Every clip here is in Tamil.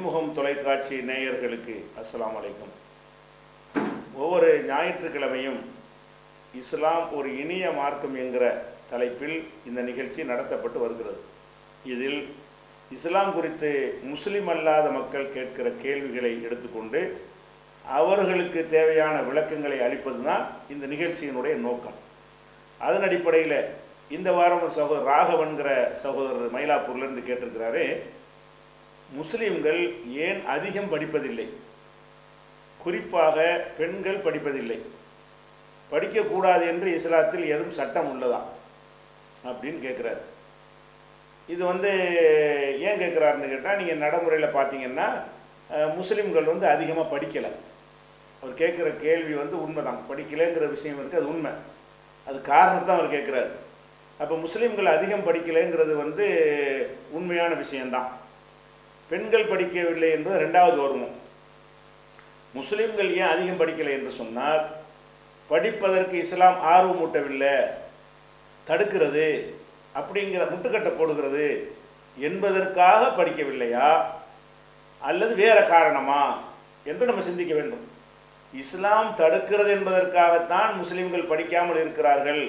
மணிமுகம் தொலைக்காட்சி நேயர்களுக்கு அஸ்ஸலாமு அலைக்கும். ஒவ்வொரு ஞாயிற்றுக்கிழமையும் இஸ்லாம் ஒரு இனிய மார்க்கம் என்கிற தலைப்பில் இந்த நிகழ்ச்சி நடத்தப்பட்டு வருகிறது. இதில் இஸ்லாம் குறித்து முஸ்லிம் அல்லாத மக்கள் கேட்கிற கேள்விகளை எடுத்துக்கொண்டு அவர்களுக்கு தேவையான விளக்கங்களை அளிப்பது தான் இந்த நிகழ்ச்சியினுடைய நோக்கம். அதன் அடிப்படையில் இந்த வாரம் ஒரு சகோதரர் ராகவன்கிற சகோதரர் மயிலாப்பூர்லேருந்து கேட்டிருக்கிறாரு, முஸ்லீம்கள் ஏன் அதிகம் படிப்பதில்லை, குறிப்பாக பெண்கள் படிப்பதில்லை, படிக்கக்கூடாது என்று இஸ்லாத்தில் எதுவும் சட்டம் உள்ளதா அப்படின்னு கேட்குறாரு. இது ஏன் கேட்குறாருன்னு கேட்டால், நீங்கள் நடைமுறையில் பார்த்தீங்கன்னா முஸ்லீம்கள் அதிகமாக படிக்கலை. அவர் கேட்குற கேள்வி உண்மைதான், படிக்கலைங்கிற விஷயம் இருக்குது, அது உண்மை. அது காரணத்தான் அவர் கேட்குறாரு. அப்போ முஸ்லீம்கள் அதிகம் படிக்கலைங்கிறது உண்மையான விஷயந்தான். பெண்கள் படிக்கவில்லை என்பது ரெண்டாவது வருமம். முஸ்லீம்கள் ஏன் அதிகம் படிக்கலை என்று சொன்னால், படிப்பதற்கு இஸ்லாம் ஆர்வமூட்டவில்லை, தடுக்கிறது, அப்படிங்கிற முட்டுக்கட்டை போடுகிறது என்பதற்காக படிக்கவில்லையா அல்லது வேறு காரணமா என்று நம்ம சிந்திக்க வேண்டும். இஸ்லாம் தடுக்கிறது என்பதற்காகத்தான் முஸ்லீம்கள் படிக்காமல் இருக்கிறார்கள்,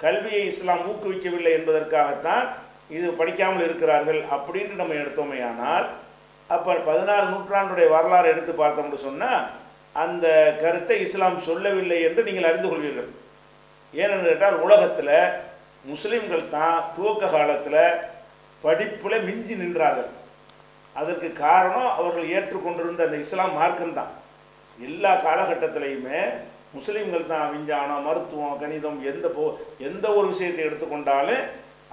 கல்வியை இஸ்லாம் ஊக்குவிக்கவில்லை என்பதற்காகத்தான் இது படிக்காமல் இருக்கிறார்கள் அப்படின்னு நம்ம எடுத்தோமே. ஆனால் அப்போ 14 நூற்றாண்டுடைய வரலாறு எடுத்து பார்த்தோம்னு சொன்னால் அந்த கருத்தை இஸ்லாம் சொல்லவில்லை என்று நீங்கள் அறிந்து கொள்வீர்கள். ஏனென்று கேட்டால், உலகத்தில் முஸ்லீம்கள் தான் துவக்க காலத்தில் படிப்பில் மிஞ்சி நின்றார்கள். அதற்கு காரணம் அவர்கள் ஏற்றுக்கொண்டிருந்த அந்த இஸ்லாம் மார்க்கம்தான். எல்லா காலகட்டத்திலையுமே முஸ்லீம்கள் தான் விஞ்ஞானம், மருத்துவம், கணிதம், எந்த ஒரு விஷயத்தை எடுத்துக்கொண்டாலும்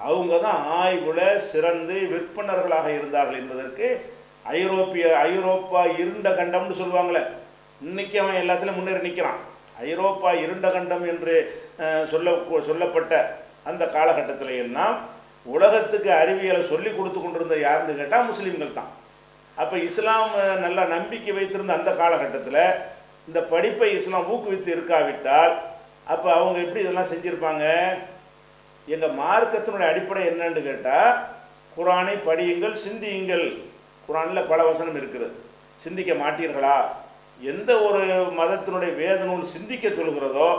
அவங்க தான் ஆய்வுல சிறந்து விற்பனர்களாக இருந்தார்கள் என்பதற்கு ஐரோப்பா இருண்ட கண்டம்னு சொல்லுவாங்களே, இன்னைக்கு அவன் எல்லாத்திலும் முன்னேறி நிற்கிறான். ஐரோப்பா இருண்ட கண்டம் என்று சொல்லப்பட்ட அந்த காலகட்டத்தில் எல்லாம் உலகத்துக்கு அறிவியலை சொல்லி கொடுத்து கொண்டிருந்த யாருன்னு கேட்டால் முஸ்லீம்கள் தான். அப்போ இஸ்லாம் நல்லா நம்பிக்கை வைத்திருந்த அந்த காலகட்டத்தில் இந்த படிப்பை இஸ்லாம் ஊக்குவித்து இருக்காவிட்டால் அப்போ அவங்க எப்படி இதெல்லாம் செஞ்சுருப்பாங்க? எங்கள் மார்க்கத்தினுடைய அடிப்படை என்னன்னு கேட்டால், குரானை படியுங்கள், சிந்தியுங்கள். குரானில் பல வசனம் இருக்கிறது. சிந்திக்க மாட்டீர்களா? எந்த ஒரு மதத்தினுடைய வேத நூல் சிந்திக்க சொல்கிறதோ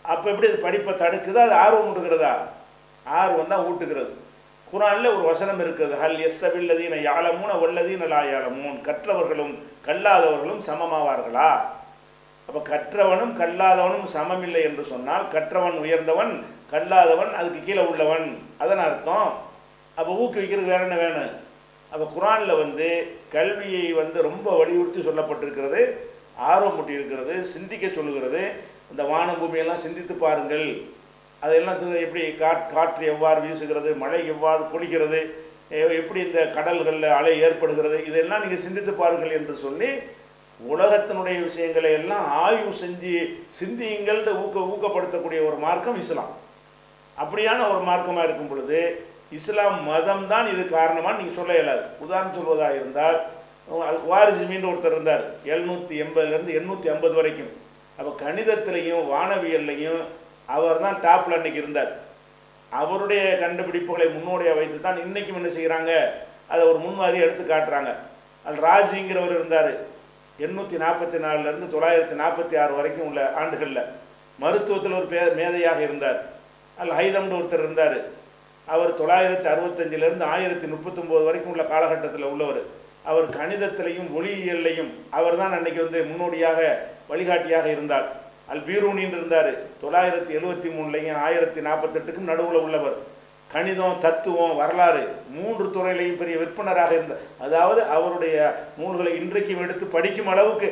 அப்போ எப்படி அது படிப்பை தடுக்குதோ, அது ஆர்வம் ஊட்டுகிறதா? ஆர்வம் தான் ஊட்டுகிறது. குரானில் ஒரு வசனம் இருக்குது, ஹல் எஸ்தபில்லதீன யாலமூன வல்லதீன லா யாலமூன், கற்றவர்களும் கல்லாதவர்களும் சமமாவார்களா? அப்போ கற்றவனும் கல்லாதவனும் சமமில்லை என்று சொன்னால், கற்றவன் உயர்ந்தவன், கல்லாதவன் அதுக்கு கீழே உள்ளவன், அதன் அர்த்தம். அப்போ ஊக்குவிக்கிறது வேற என்ன வேணும்? அப்போ குரானில் கல்வியை ரொம்ப வலியுறுத்தி சொல்லப்பட்டிருக்கிறது, ஆர்வம் மூட்டி இருக்கிறது, சிந்திக்க சொல்லுகிறது. இந்த வானம் பூமியெல்லாம் சிந்தித்து பாருங்கள், அதெல்லாம் எப்படி காற்று எவ்வாறு வீசுகிறது, மழை எவ்வாறு பொழிகிறது, எப்படி இந்த கடல்களில் அலை ஏற்படுகிறது, இதெல்லாம் நீங்கள் சிந்தித்து பாருங்கள் என்று சொல்லி உலகத்தினுடைய விஷயங்களை எல்லாம் ஆய்வு செஞ்சு சிந்தியுங்கள் ஊக்கப்படுத்தக்கூடிய ஒரு மார்க்கம் இஸ்லாம். அப்படியான ஒரு மார்க்கமாக இருக்கும் பொழுது இஸ்லாம் மதம் தான் இது காரணமாக நீங்கள் சொல்ல இயலாது. உதாரணம் சொல்வதாக இருந்தால், வாரிசுமின்னு ஒருத்தர் இருந்தார், 780லேருந்து 850 வரைக்கும். அப்போ கணிதத்திலையும் வானவியல்லையும் அவர் தான் டாப்பில் அன்றைக்கி இருந்தார். அவருடைய கண்டுபிடிப்புகளை முன்னோடியாக வைத்து தான் இன்றைக்கும் என்ன செய்கிறாங்க, அதை ஒரு முன்மாதிரி எடுத்து காட்டுறாங்க. ராஜிங்கிறவர் இருந்தார், 844லேருந்து 946 வரைக்கும் உள்ள ஆண்டுகளில் மருத்துவத்தில் ஒரு மேதையாக இருந்தார். ஹைதம்னு ஒருத்தர் இருந்தார், அவர் 965லேருந்து 1039 வரைக்கும் உள்ள காலகட்டத்தில் உள்ளவர். அவர் கணிதத்திலையும் ஒளியியல்லையும் அவர் தான் அன்றைக்கி முன்னோடியாக வழிகாட்டியாக இருந்தார். பீரூனின்னு இருந்தார், 973லையும் 1048க்கும் நடுவில் உள்ளவர். கணிதம், தத்துவம், வரலாறு 3 துறையிலையும் பெரிய விற்பனராக இருந்தார். அதாவது அவருடைய நூல்களை இன்றைக்கும் எடுத்து படிக்கும் அளவுக்கு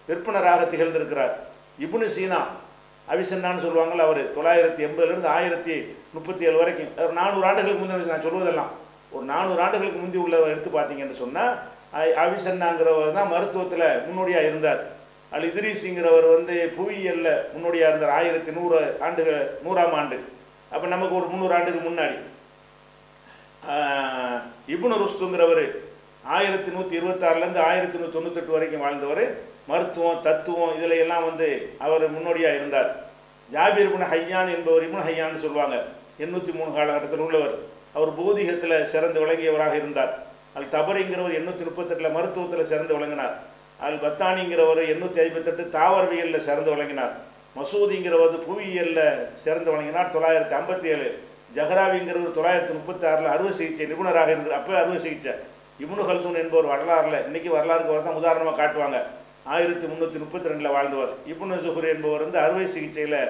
விற்பனராக திகழ்ந்திருக்கிறார். இப்னு சீனா, அவிசன்னான்னு சொல்லுவாங்கள்ல, அவர் 980லேருந்து 1037 வரைக்கும், 400 ஆண்டுகளுக்கு முந்தின நான் சொல்வதெல்லாம் ஒரு 400 ஆண்டுகளுக்கு முந்தி உள்ள எடுத்து பார்த்தீங்கன்னு சொன்னால், அவிசன்னாங்கிறவர் தான் மருத்துவத்தில் முன்னோடியாக இருந்தார். இத்ரீஸுங்கிறவர் புவியியலில் முன்னோடியாக இருந்தார் 1100 ஆண்டு. அப்போ நமக்கு ஒரு 300 ஆண்டுக்கு முன்னாடி. இப்னு ருஷ்துங்கிறவர் 1126லேருந்து 1198 வரைக்கும் வாழ்ந்தவர். மருத்துவம், தத்துவம் இதில் எல்லாம் அவர் முன்னோடியாக இருந்தார். ஜாபீர் இப்னு ஹையான் என்பவர், இப்னு ஹையான்னு சொல்லுவாங்க, 803 காலகட்டத்தில் உள்ளவர். அவர் பௌதிகத்தில் சிறந்து விளங்கியவராக இருந்தார். அல் தபரிங்கிறவர் 838 மருத்துவத்தில் சிறந்து விளங்கினார். அல் பத்தானிங்கிறவர் 858 தாவரவியலில் சிறந்து விளங்கினார். மசூதிங்கிறவர் புவியியலில் சிறந்து விளங்கினார் 957. ஜஹராவிங்கிறவர் 936 அறுவை சிகிச்சை நிபுணராக இருந்தார். அப்போ அறுவை சிகிச்சை. இப்னு ஹல்தூன் என்பவர் வரலாறுல இன்றைக்கி வரலாறுக்கு தான் உதாரணமாக காட்டுவாங்க. 1332 வாழ்ந்தவர். இப்னு ஜுஹர் என்பவர் வந்து அறுவை சிகிச்சையில்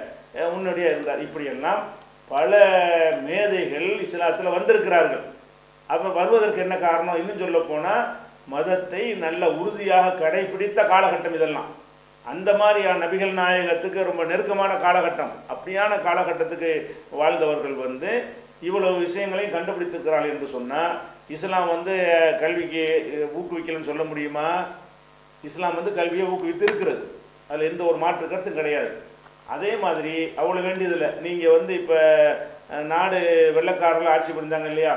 முன்னோடியாக இருந்தார். இப்படியெல்லாம் பல மேதைகள் இஸ்லாத்தில் வந்திருக்கிறார்கள். அப்போ வருவதற்கு என்ன காரணம்? இன்னும் சொல்ல போனால் மதத்தை நல்ல உறுதியாக கடைபிடித்த காலகட்டம் இதெல்லாம். அந்த மாதிரியான நபிகள் நாயகத்துக்கு ரொம்ப நெருக்கமான காலகட்டம். அப்படியான காலகட்டத்துக்கு வாழ்ந்தவர்கள் வந்து இவ்வளவு விஷயங்களையும் கண்டுபிடித்திருக்கிறார்கள் என்று சொன்னால் இஸ்லாம் வந்து கல்விக்கு ஊக்குவிக்கலன்னு சொல்ல முடியுமா? இஸ்லாம் வந்து கல்வியை ஊக்குவித்து இருக்கிறது. அதில் எந்த ஒரு மாற்று கருத்தும் கிடையாது. அதே மாதிரி அவ்வளோ வேண்டியதில்லை. நீங்கள் வந்து இப்போ நாடு வெள்ளைக்காரர்கள் ஆட்சி புரிந்தாங்க இல்லையா?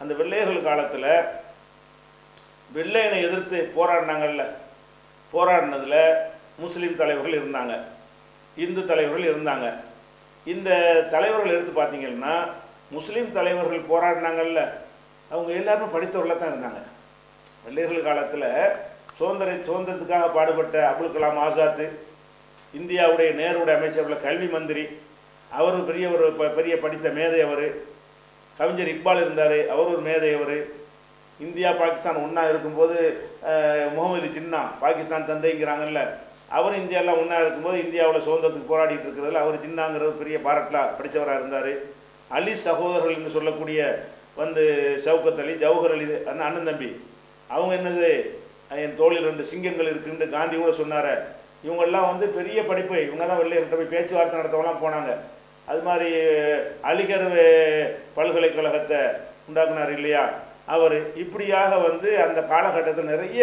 அந்த வெள்ளையர்கள் காலத்தில் வெள்ளையனை எதிர்த்து போராடினாங்கல்ல, போராடினதில் முஸ்லீம் தலைவர்கள் இருந்தாங்க, இந்து தலைவர்கள் இருந்தாங்க. இந்த தலைவர்கள் எடுத்து பார்த்தீங்கன்னா முஸ்லீம் தலைவர்கள் போராடினாங்கல்ல, அவங்க எல்லாருமே படித்தவர்களாக தான் இருந்தாங்க. வெள்ளையர்கள் காலத்தில் சுதந்திரத்துக்காக பாடுபட்ட அப்துல் கலாம் ஆசாத்து, இந்தியாவுடைய நேருடைய அமைச்சர்கள், கல்வி மந்திரி, அவர் பெரிய படித்த மேதை. அவர் கவிஞர் இக்பால் இருந்தார், அவர் ஒரு மேதை. அவர் இந்தியா பாகிஸ்தான் ஒன்றா இருக்கும்போது முகமது ஜின்னா பாகிஸ்தான் தந்தைங்கிறாங்கல்ல, அவர் இந்தியாவில் ஒன்றா இருக்கும்போது இந்தியாவில் சுதந்திரத்துக்கு போராடிட்டு இருக்கிறதுல அவர் ஜின்னாங்கிற பெரிய பாரட்லா படித்தவராக இருந்தார். அலி சகோதரர்கள் என்று சொல்லக்கூடிய வந்து ஷவுகத் அலி, ஜவஹர் அலி அண்ணன் தம்பி, அவங்க என்னது என் தோளில் 2 சிங்கங்கள் இருக்குன்னு காந்தி கூட சொன்னார். இவங்கெல்லாம் வந்து பெரிய படிப்பு, இவங்க தான் வெள்ளையர்கிட்ட போய் பேச்சுவார்த்தை நடத்தவெல்லாம் போனாங்க. அது மாதிரி அலிகர் பல்கலைக்கழகத்தை உண்டாக்குனார் இல்லையா அவர். இப்படியாக வந்து அந்த காலகட்டத்தில் நிறைய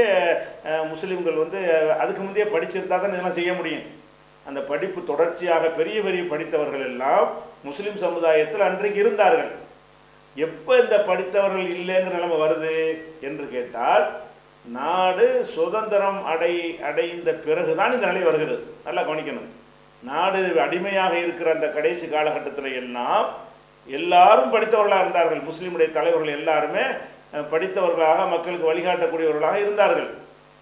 முஸ்லீம்கள் வந்து அதுக்கு முந்தைய படிச்சிருந்தா தான் இதெல்லாம் செய்ய முடியும். அந்த படிப்பு தொடர்ச்சியாக பெரிய பெரிய படித்தவர்கள் எல்லாம் முஸ்லீம் சமுதாயத்தில் அன்றைக்கு இருந்தார்கள். எப்போ இந்த படித்தவர்கள் இல்லைங்கிற நிலைமை வருது என்று கேட்டால், நாடு சுதந்திரம் அடைந்த பிறகுதான் இந்த நிலை வருகிறது. நல்லா கவனிக்கணும். நாடு அடிமையாக இருக்கிற அந்த கடைசி காலகட்டத்தில் எல்லாம் எல்லாரும் படித்தவர்களாக இருந்தார்கள். முஸ்லீமுடைய தலைவர்கள் எல்லாருமே படித்தவர்களாக மக்களுக்கு வழிகாட்டக்கூடியவர்களாக இருந்தார்கள்.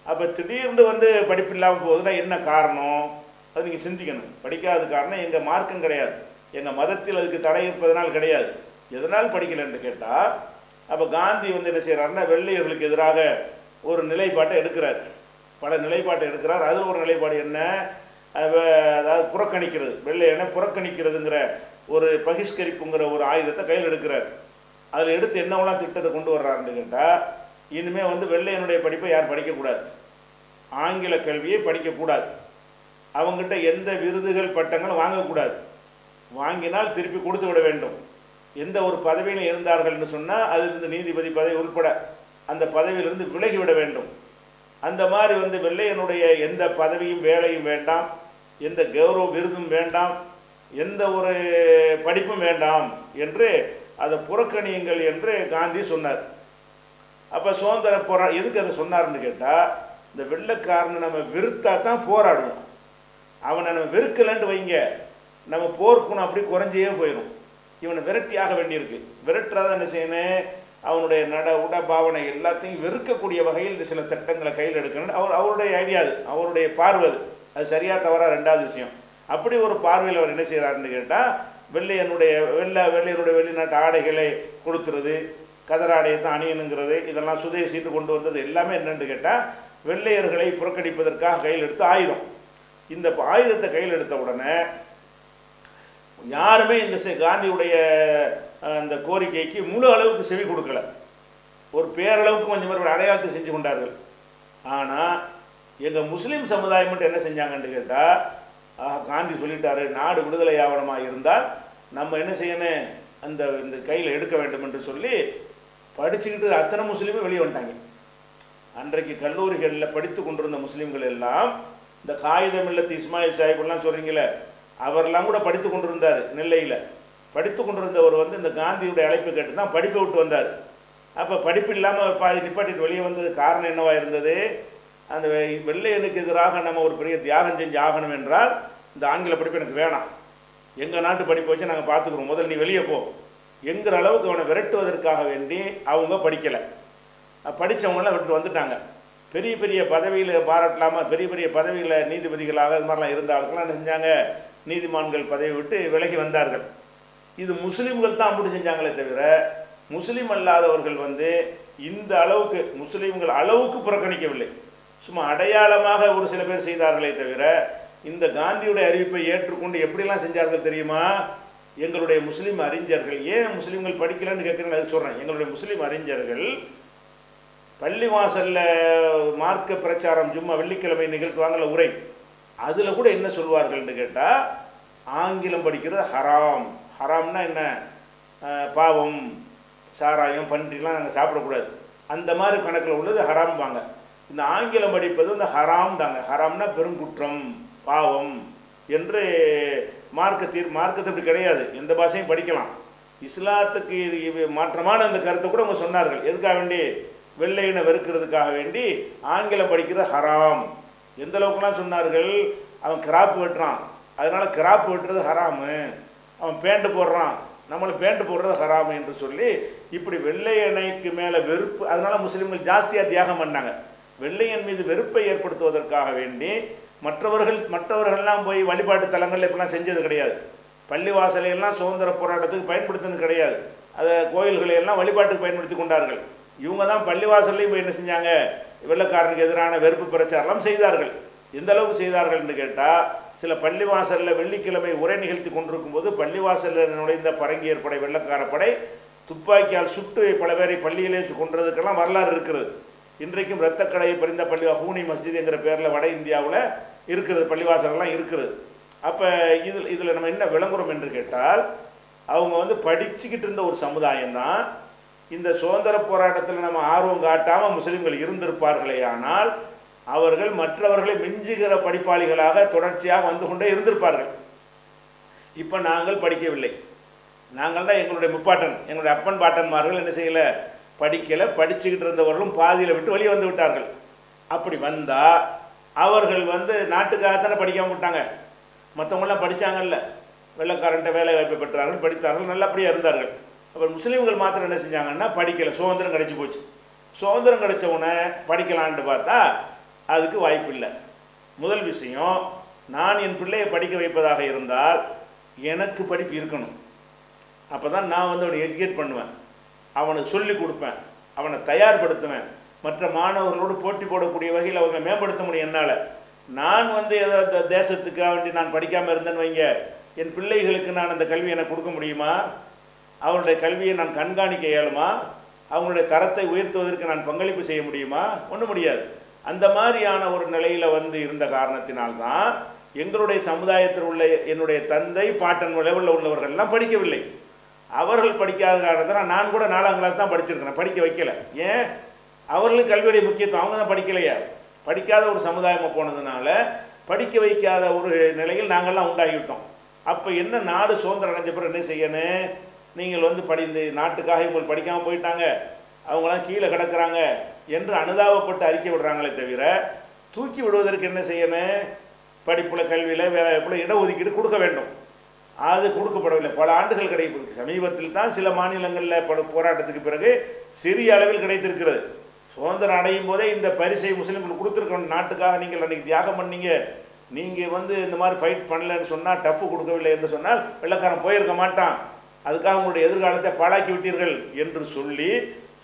அப்போ திடீர்னு வந்து படிப்பு இல்லாமல் போகுதுன்னா என்ன காரணம்? அது நீங்கள் சிந்திக்கணும். படிக்காத காரணம் எங்கள் மார்க்கம் கிடையாது, எங்கள் மதத்தில் அதுக்கு தடை இருப்பதனால் கிடையாது. எதனால் படிக்கலைன்னு கேட்டால், அப்போ காந்தி வந்து என்ன செய்கிறாருன்னா வெள்ளையர்களுக்கு எதிராக ஒரு நிலைப்பாட்டை எடுக்கிறார், பல நிலைப்பாட்டை எடுக்கிறார். அது ஒரு நிலைப்பாடு என்ன? அதாவது புறக்கணிக்கிறது, வெள்ளையனை புறக்கணிக்கிறதுங்கிற ஒரு பகிஷ்கரிப்புங்கிற ஒரு ஆயுதத்தை கையில் எடுக்கிறார். அதில் எடுத்து என்னவெல்லாம் திட்டத்தை கொண்டு வர்றாருன்னு கேட்டால், இனிமேல் வந்து வெள்ளையனுடைய படிப்பை யார் படிக்கக்கூடாது, ஆங்கில கல்வியை படிக்கக்கூடாது, அவங்ககிட்ட எந்த விருதுகள் பட்டங்களும் வாங்கக்கூடாது, வாங்கினால் திருப்பி கொடுத்து விட வேண்டும். எந்த ஒரு பதவியில் இருந்தார்கள்னு சொன்னால் அதிலிருந்து நீதிபதி பதவி உட்பட அந்த பதவியிலிருந்து விலகிவிட வேண்டும். அந்த மாதிரி வந்து வெள்ளையனுடைய எந்த பதவியும் வேலையும் வேண்டாம், எந்த கௌரவ விருதும் வேண்டாம், எந்த ஒரு படிப்பும் வேண்டாம் என்று அதை புறக்கணியுங்கள் என்று காந்தி சொன்னார். அப்போ சுதந்திர எதுக்கு அதை சொன்னார்னு கேட்டால், இந்த வெள்ளைக்காரனை நம்ம வெறுத்தா தான் போராடுவோம். அவனை நம்ம வெறுக்கலன்ட்டு வைங்க, நம்ம போர்க்குணம் அப்படி குறைஞ்சே போயிடும். இவனை விரட்டியாக வேண்டியிருக்கு. விரட்டுறத என்ன செய்யணும்? அவனுடைய உட பாவனை எல்லாத்தையும் வெறுக்கக்கூடிய வகையில் சில திட்டங்களை கையில் எடுக்கணும்னு அவருடைய ஐடியா. அவருடைய பார்வை. அது சரியாக தவறா ரெண்டாவது விஷயம். அப்படி ஒரு பார்வையில் அவர் என்ன செய்கிறாருன்னு கேட்டால், வெள்ளையனுடைய வெளிநாட்டு ஆடைகளை கொடுத்துறது, கதர் ஆடையை தான் அணியணுங்கிறது, இதெல்லாம் சுதேசிட்டு கொண்டு வந்தது எல்லாமே என்னென்னு கேட்டால் வெள்ளையர்களை புறக்கணிப்பதற்காக கையில் எடுத்த ஆயுதம். இந்த ஆயுதத்தை கையில் எடுத்த உடனே யாருமே இந்த காந்தியுடைய அந்த கோரிக்கைக்கு முழு அளவுக்கு செவி கொடுக்கல. ஒரு பேரளவுக்கு கொஞ்சம் பேர் அடையாளத்தை செஞ்சு கொண்டார்கள். ஆனால் எங்கள் முஸ்லீம் சமுதாயம் மட்டும் என்ன செஞ்சாங்கன்னு கேட்டால், காந்தி சொல்லிட்டாரு, நாடு விடுதலை ஆவணமாக இருந்தால் நம்ம என்ன செய்யணும், இந்த கையில் எடுக்க வேண்டும் என்று சொல்லி படிச்சுக்கிட்டு அத்தனை முஸ்லீமும் வெளியே வந்துட்டாங்க. அன்றைக்கு கல்லூரிகளில் படித்து கொண்டிருந்த முஸ்லீம்கள் எல்லாம், இந்த காகிதம் இல்லத்து இஸ்மாயில் சாஹிப்லாம் சொல்கிறீங்களே, அவரெல்லாம் கூட படித்து கொண்டிருந்தார். நெல்லையில் படித்து கொண்டிருந்தவர் வந்து இந்த காந்தியுடைய அழைப்பு கேட்டு தான் படிப்பை விட்டு வந்தார். அப்போ படிப்பு இல்லாமல் பாதி நிப்பாட்டிட்டு வெளியே வந்தது காரணம் என்னவாக இருந்தது? அந்த வெள்ளையனுக்கு எதிராக நம்ம ஒரு பெரிய தியாகம் செஞ்சு ஆகணும் என்றால் இந்த ஆங்கில படிப்பு எனக்கு வேணாம், எங்கள் நாட்டு படிப்பை வச்சு நாங்கள் பார்த்துக்குறோம், முதல்ல நீ வெளியே போ என்கிற அளவுக்கு அவனை விரட்டுவதற்காக வேண்டி அவங்க படிக்கலை. படித்தவங்களாம் விட்டு வந்துட்டாங்க. பெரிய பெரிய பதவியில் பாராட்டலாமல் பெரிய பெரிய பதவியில் நீதிபதிகளாக இது மாதிரிலாம் இருந்த ஆளுக்கெல்லாம் என்ன செஞ்சாங்க, நீதிமான்கள் பதவி விட்டு விலகி வந்தார்கள். இது முஸ்லீம்கள் தான் அப்படி செஞ்சாங்களே தவிர முஸ்லீம் அல்லாதவர்கள் வந்து இந்த அளவுக்கு முஸ்லீம்கள் அளவுக்கு புறக்கணிக்கவில்லை. சும்மா அடையாளமாக ஒரு சில பேர் செய்தார்களே தவிர இந்த காந்தியுடைய அறிவிப்பை ஏற்றுக்கொண்டு எப்படிலாம் செஞ்சார்கள் தெரியுமா? எங்களுடைய முஸ்லீம் அறிஞர்கள், ஏன் முஸ்லீம்கள் படிக்கலன்னு கேட்குறேன்னு அது சொல்கிறேன். எங்களுடைய முஸ்லீம் அறிஞர்கள் பள்ளிவாசலில் மார்க்க பிரச்சாரம் ஜும்மா வெள்ளிக்கிழமை நிகழ்த்துவாங்கள்ல உரை, அதில் கூட என்ன சொல்வார்கள்னு கேட்டால் ஆங்கிலம் படிக்கிறது ஹராம். ஹராம்னா என்ன? பாவம், சாராயம், பன்றிலாம் நாங்கள் சாப்பிடக்கூடாது, அந்த மாதிரி கணக்கில் உள்ளது ஹராம்பாங்க. இந்த ஆங்கிலம் படிப்பது இந்த ஹராம் தாங்க. ஹராம்னா பெருங்குற்றம், பாவம் என்று மார்க்கத்தை அப்படி கிடையாது, எந்த பாஷையும் படிக்கலாம். இஸ்லாத்துக்கு மாற்றமான அந்த கருத்தை கூட அவங்க சொன்னார்கள். எதுக்காக வேண்டி? வெள்ளையினை வெறுக்கிறதுக்காக வேண்டி ஆங்கிலம் படிக்கிறது ஹராம். எந்த அளவுக்குலாம் சொன்னார்கள், அவன் கிராப் வெட்டுறான் அதனால் கிராப் வெட்டுறது ஹராமு, அவன் பேண்ட் போடுறான் நம்மளும் பேண்ட் போடுறது ஹராமு என்று சொல்லி இப்படி வெள்ளையனைக்கு மேலே வெறுப்பு. அதனால் முஸ்லீம்கள் ஜாஸ்தியாக தியாகம் பண்ணாங்க. வெள்ளையன் மீது வெறுப்பை ஏற்படுத்துவதற்காக வேண்டி மற்றவர்கள்லாம் போய் வழிபாட்டு தலங்களில் இப்படிலாம் செஞ்சது கிடையாது. பள்ளிவாசலையெல்லாம் சுதந்திர போராட்டத்துக்கு பயன்படுத்தினது கிடையாது. அதை கோயில்களையெல்லாம் வழிபாட்டுக்கு பயன்படுத்தி கொண்டார்கள். இவங்க தான் பள்ளிவாசல்லையும் போய் என்ன செஞ்சாங்க, வெள்ளைக்காரனுக்கு எதிரான வெறுப்பு பிரச்சாரம் செய்தார்கள். எந்த அளவுக்கு செய்தார்கள் என்று கேட்டால், சில பள்ளிவாசலில் வெள்ளிக்கிழமை உரை நிகழ்த்தி கொண்டிருக்கும் போது பள்ளிவாசலில் நுழைந்த பரங்கியர் படை, வெள்ளைக்கார படை துப்பாக்கியால் சுட்டு பல பேரை பள்ளியிலே கொன்றதுக்கெல்லாம் வரலாறு இருக்கிறது. இன்றைக்கும் இரத்தக்கடையை பறிந்த பள்ளி ஹூனி மஸ்ஜித் என்கிற பேரில் வட இந்தியாவில் இருக்கிறது, பள்ளிவாசலெல்லாம் இருக்கிறது. அப்போ இதில் நம்ம என்ன விளங்குறோம் என்று கேட்டால், அவங்க வந்து படிச்சுக்கிட்டு இருந்த ஒரு சமுதாயம் தான். இந்த சுதந்திர போராட்டத்தில் நம்ம ஆர்வம் காட்டாமல் முஸ்லீம்கள் இருந்திருப்பார்களே ஆனால் அவர்கள் மற்றவர்களை மிஞ்சுகிற படிப்பாளிகளாக தொடர்ச்சியாக வந்து கொண்டே இருந்திருப்பார்கள். இப்போ நாங்கள் படிக்கவில்லை. நாங்கள் தான் எங்களுடைய முப்பாட்டன், எங்களுடைய அப்பன் பாட்டன்மார்கள் என்ன செய்யலை, படிக்கலை. படிச்சுக்கிட்டு இருந்தவர்களும் பாதியில் விட்டு வெளியே வந்து விட்டார்கள். அப்படி வந்தால் அவர்கள் வந்து நாட்டுக்காகத்தானே படிக்காமல் விட்டாங்க. மற்றவங்களாம் படித்தாங்கல்ல, வெள்ளைக்காரன்ட்ட வேலை வாய்ப்பை பெற்றார்கள், படித்தார்கள், நல்லபடியாக இருந்தார்கள். அப்புறம் முஸ்லீம்கள் மாத்திரம் என்ன செஞ்சாங்கன்னா படிக்கலை, சுதந்திரம் கிடைச்சி போச்சு. சுதந்திரம் கிடைச்சவுடனே படிக்கலான்ட்டு பார்த்தா அதுக்கு வாய்ப்பு இல்லை. முதல் விஷயம், நான் என் பிள்ளையை படிக்க வைப்பதாக இருந்தால் எனக்கு படிப்பு இருக்கணும். அப்போ தான் நான் வந்து அவனை எஜுகேட் பண்ணுவேன், அவனுக்கு சொல்லி கொடுப்பேன், அவனை தயார்படுத்துவேன், மற்ற மாணவர்களோடு போட்டி போடக்கூடிய வகையில் அவங்களை மேம்படுத்த முடியும் என்னால். நான் வந்து ஏதாவது தேசத்துக்காக வேண்டி நான் படிக்காமல் இருந்தேன்னு வைங்க, என் பிள்ளைகளுக்கு நான் அந்த கல்வியை எனக்கு கொடுக்க முடியுமா? அவருடைய கல்வியை நான் கண்காணிக்க இயலுமா? அவங்களுடைய தரத்தை உயர்த்துவதற்கு நான் பங்களிப்பு செய்ய முடியுமா? ஒன்றும் முடியாது. அந்த மாதிரியான ஒரு நிலையில் வந்து இருந்த காரணத்தினால்தான் எங்களுடைய சமுதாயத்தில் உள்ள என்னுடைய தந்தை பாட்டன் லெவலில் உள்ளவர்கள்லாம் படிக்கவில்லை. அவர்கள் படிக்காத காரணத்தினால் நான் கூட 4ஆம் கிளாஸ் தான் படிச்சிருக்கிறேன், படிக்க வைக்கலை. ஏன்? அவர்களுக்கு கல்வியுடைய முக்கியத்துவம், அவங்க தான் படிக்கலையா? படிக்காத ஒரு சமுதாயமாக போனதுனால படிக்க வைக்காத ஒரு நிலையில் நாங்கள்லாம் உண்டாகிவிட்டோம். அப்போ என்ன, நாடு சுதந்திரம் அடைஞ்ச பிறகு என்ன செய்யணும், நீங்கள் வந்து இந்த நாட்டுக்காக இவங்க படிக்காமல் போயிட்டாங்க, அவங்களாம் கீழே கிடக்கிறாங்க என்று அனுதாபப்பட்டு அறிக்கை விடுறாங்களே தவிர தூக்கி விடுவதற்கு என்ன செய்யணும், படிப்பில், கல்வியில், வேலைவாய்ப்பில் இடஒதுக்கீடு கொடுக்க வேண்டும். அது கொடுக்கப்படவில்லை. பல ஆண்டுகள் கிடைப்பது. சமீபத்தில் தான் சில மாநிலங்களில் போராட்டத்துக்கு பிறகு சிறிய அளவில் கிடைத்திருக்கிறது. சுதந்திரம் அடையும் போதே இந்த பரிசை முஸ்லீம்கள் கொடுத்துருக்கணும். நாட்டுக்காக நீங்கள் அன்றைக்கி தியாகம் பண்ணீங்க, நீங்கள் வந்து இந்த மாதிரி ஃபைட் பண்ணலன்னு சொன்னால், டஃப்பு கொடுக்கவில்லை என்று சொன்னால் வெள்ளைக்காரன் போயிருக்க மாட்டான், அதுக்காக உங்களுடைய எதிர்காலத்தை பாழாக்கி விட்டீர்கள் என்று சொல்லி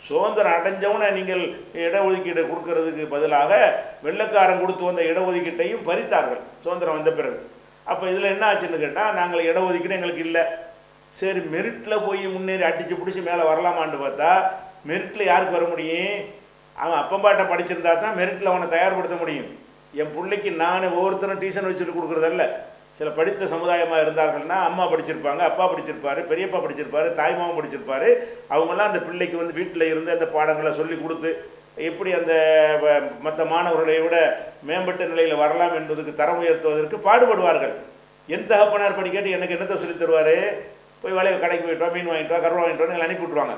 சுதந்திரம் அடைஞ்சவனை நீங்கள் இடஒதுக்கீடு கொடுக்கறதுக்கு பதிலாக வெள்ளைக்காரன் கொடுத்து வந்த இடஒதுக்கீட்டையும் பறித்தார்கள் சுதந்திரம் வந்த பிறகு. அப்போ இதில் என்ன ஆச்சுன்னு கேட்டால், நாங்கள் இடஒதுக்கீடு எங்களுக்கு இல்லை. சரி, மெரிட்டில் போய் முன்னேறி அடித்து பிடிச்சி மேலே வரலாமான்னு பார்த்தா மெரிட்டில் யாருக்கு வர முடியும்? அவன் அப்பம்பாட்டை படிச்சிருந்தா தான் மெரிட்டில் அவனை தயார்படுத்த முடியும். என் பிள்ளைக்கு நான் ஒவ்வொருத்தரும் டியூஷன் வச்சுட்டு கொடுக்குறதல்ல. சில படித்த சமுதாயமாக இருந்தார்கள்னா அம்மா படிச்சிருப்பாங்க, அப்பா படிச்சிருப்பார், பெரியப்பா படிச்சிருப்பார், தாய்மாவும் படிச்சிருப்பார். அவங்களாம் அந்த பிள்ளைக்கு வந்து வீட்டில் இருந்து அந்த பாடங்களை சொல்லி கொடுத்து எப்படி அந்த மற்ற மாணவர்களை விட மேம்பட்ட நிலையில் வரலாம் என்பதுக்கு தரம் உயர்த்துவதற்கு பாடுபடுவார்கள். என் தகப்பனார் படிக்கட்டு எனக்கு என்னத்தை சொல்லி தருவார்? போய் வேலையை கடைக்கு போயிட்டு வா, மீன் வாங்கிட்டு வா, கருவா வாங்கிட்டு வா, எங்களை அனுப்பி விட்ருவாங்க.